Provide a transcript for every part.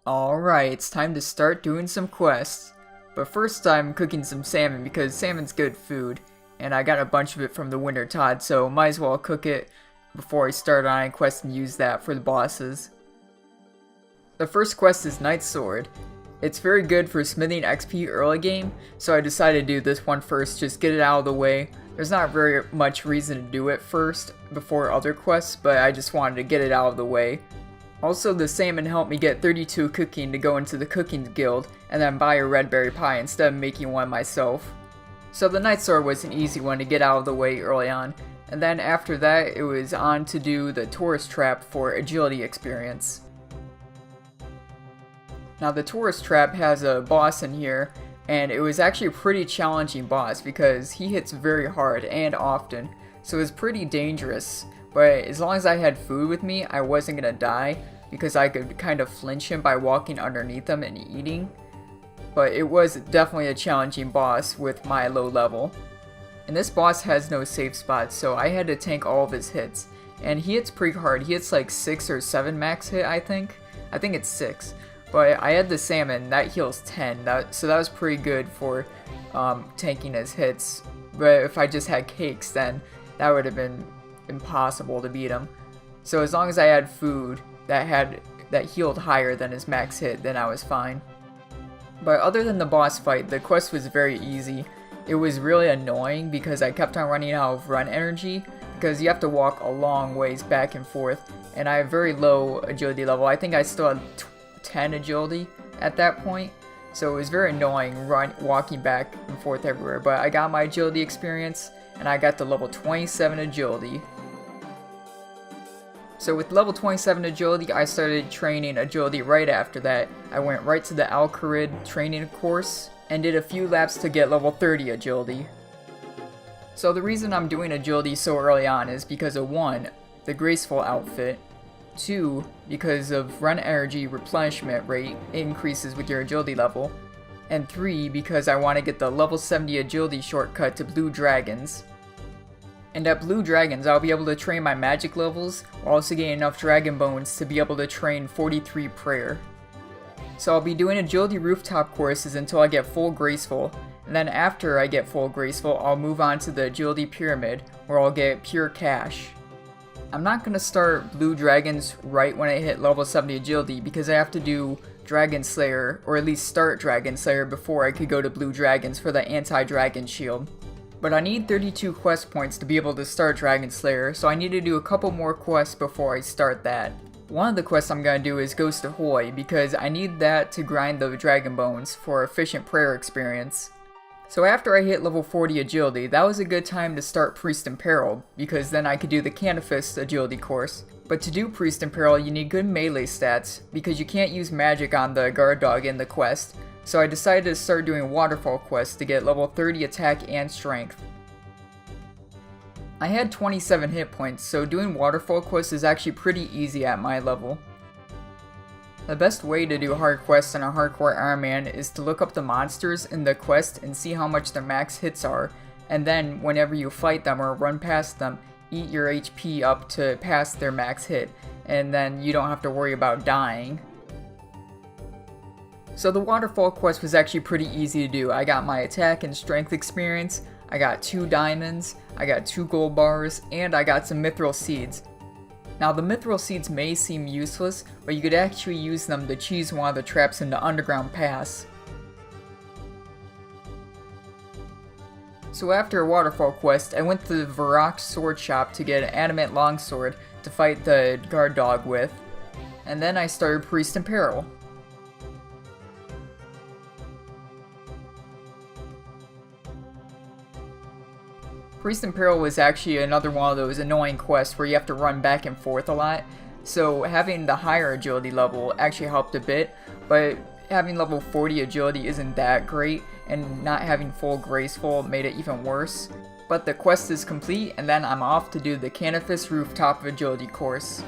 Alright, it's time to start doing some quests. But first I'm cooking some salmon because salmon's good food. And I got a bunch of it from the winter tod, so might as well cook it before I start on a quest and use that for the bosses. The first quest is Knight's Sword. It's very good for smithing XP early game, so I decided to do this one first, just get it out of the way. There's not very much reason to do it first before other quests, but I just wanted to get it out of the way. Also, the salmon helped me get 32 cooking to go into the cooking guild, and then buy a red berry pie instead of making one myself. So the Knight's Sword was an easy one to get out of the way early on, and then after that it was on to do the tourist trap for agility experience. Now the tourist trap has a boss in here, and it was actually a pretty challenging boss because he hits very hard and often, so it's pretty dangerous. But as long as I had food with me, I wasn't gonna die because I could kind of flinch him by walking underneath him and eating. But it was definitely a challenging boss with my low level. And this boss has no safe spots, so I had to tank all of his hits. And he hits pretty hard. He hits like 6 or 7 max hit, I think. I think it's 6. But I had the salmon, that heals 10, so that was pretty good for tanking his hits. But if I just had cakes, then that would have been impossible to beat him. So as long as I had food that healed higher than his max hit, then I was fine. But other than the boss fight, the quest was very easy. It was really annoying because I kept on running out of run energy because you have to walk a long ways back and forth, and I have very low agility level. I think I still had 10 agility at that point, so it was very annoying walking back and forth everywhere. But I got my agility experience, and I got the level 27 agility. So with level 27 agility, I started training agility right after that. I went right to the Alcarid training course and did a few laps to get level 30 agility. So the reason I'm doing agility so early on is because of 1, the graceful outfit, 2, because of run energy replenishment rate increases with your agility level, and 3, because I want to get the level 70 agility shortcut to Blue Dragons. And at Blue Dragons, I'll be able to train my magic levels, while also getting enough dragon bones to be able to train 43 prayer. So I'll be doing agility rooftop courses until I get full graceful, and then after I get full graceful, I'll move on to the agility pyramid, where I'll get pure cash. I'm not going to start Blue Dragons right when I hit level 70 agility because I have to do Dragon Slayer, or at least start Dragon Slayer before I could go to Blue Dragons for the anti-dragon shield. But I need 32 quest points to be able to start Dragon Slayer, so I need to do a couple more quests before I start that. One of the quests I'm going to do is Ghost Ahoy because I need that to grind the dragon bones for efficient prayer experience. So after I hit level 40 agility, that was a good time to start Priest in Peril, because then I could do the Canifist agility course. But to do Priest in Peril, you need good melee stats, because you can't use magic on the guard dog in the quest. So I decided to start doing waterfall quests to get level 30 attack and strength. I had 27 hit points, so doing waterfall quests is actually pretty easy at my level. The best way to do hard quests on a hardcore Ironman is to look up the monsters in the quest and see how much their max hits are, and then whenever you fight them or run past them, eat your HP up to pass their max hit, and then you don't have to worry about dying. So the waterfall quest was actually pretty easy to do. I got my attack and strength experience, I got 2 diamonds, I got 2 gold bars, and I got some mithril seeds. Now the mithril seeds may seem useless, but you could actually use them to cheese one of the traps in the underground pass. So after a waterfall quest, I went to the Varrock sword shop to get an adamant longsword to fight the guard dog with, and then I started Priest in Peril. Priest in Peril was actually another one of those annoying quests where you have to run back and forth a lot, so having the higher agility level actually helped a bit, but having level 40 agility isn't that great, and not having full graceful made it even worse. But the quest is complete, and then I'm off to do the Canifist Rooftop agility course.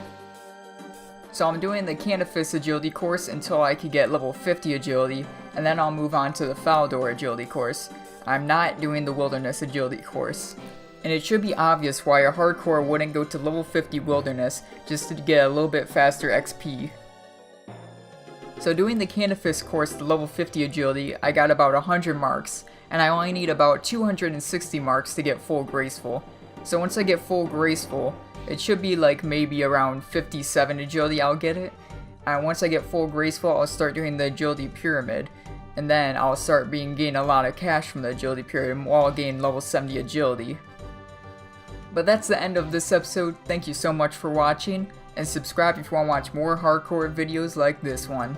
So I'm doing the Canifist agility course until I could get level 50 agility, and then I'll move on to the Falador agility course. I'm not doing the Wilderness agility course. And it should be obvious why a hardcore wouldn't go to level 50 Wilderness just to get a little bit faster XP. So doing the Canifis course, the level 50 agility, I got about 100 marks, and I only need about 260 marks to get full graceful. So once I get full graceful, it should be like maybe around 57 agility I'll get it. And once I get full graceful, I'll start doing the agility pyramid, and then I'll start getting a lot of cash from the agility pyramid while I'll gain level 70 agility. But that's the end of this episode. Thank you so much for watching, and subscribe if you want to watch more hardcore videos like this one.